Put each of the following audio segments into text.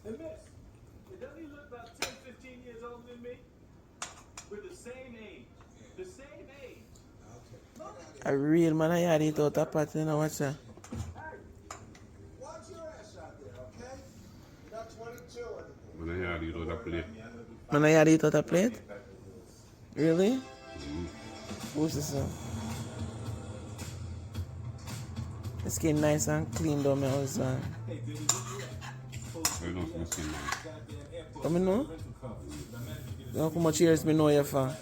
And miss, doesn't he look about 10, 15 years older than me? We're the same age. The same age. A real man, I had it out of pot, you know what's that? Watch your ass out there, okay? You're not 22 anymore. When I had it on the plate. Man, I had it out of plate? Really? Who's this one? The skin nice and clean though, my husband. I don't see my skin now. Come know? You know how much years me know you for?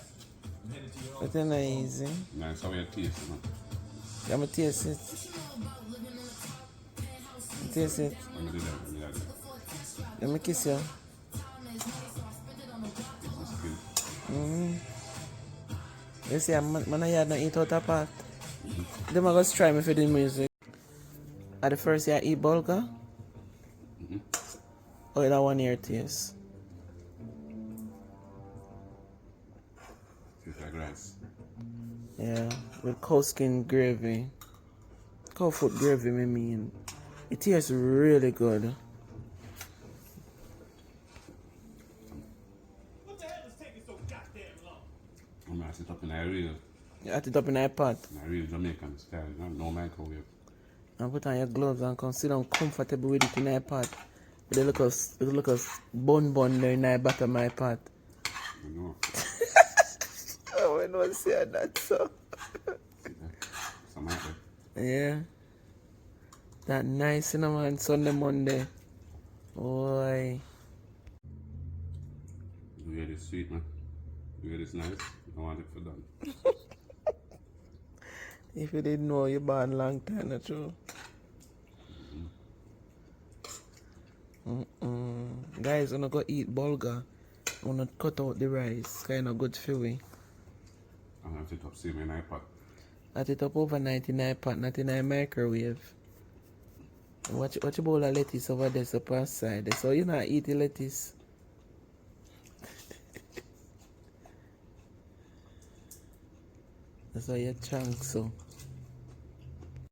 But it's not easy. Nice how you taste it, man. Yeah, I'm taste it. Taste it. I'm gonna do that. I'm gonna do that. Let me kiss you. You see, man, I had not eat out of pot. Them are going to try me for the music. At the first year, I eat bulgur. Oh, that one here taste. Tastes like rice. Yeah, with cow skin gravy. Cow foot gravy, I mean. It tastes really good. What the hell is taking so goddamn long? I'm gonna sit up in a real You add it up in a pot. Jamaican style, no microwave. And put on your gloves and come sit down comfortable with it in a pot. With the little bun there in the bottom of my pot. You know. Oh, I don't say that, so. Something like that. Yeah. That nice, you know, man, Sunday, Monday. Boy. You hear this sweet, man? You hear this nice? I want it for done. If you didn't know, you born long time, that's true. Guys, I'm not going to eat bulgur. I'm going to cut out the rice. Kind of good for me. I'm gonna sit up, see me in iPad. At it up overnight in a pot, not in a microwave. Watch your bowl of lettuce over there, so pass side. So you not eat the lettuce. That's why you chunk so.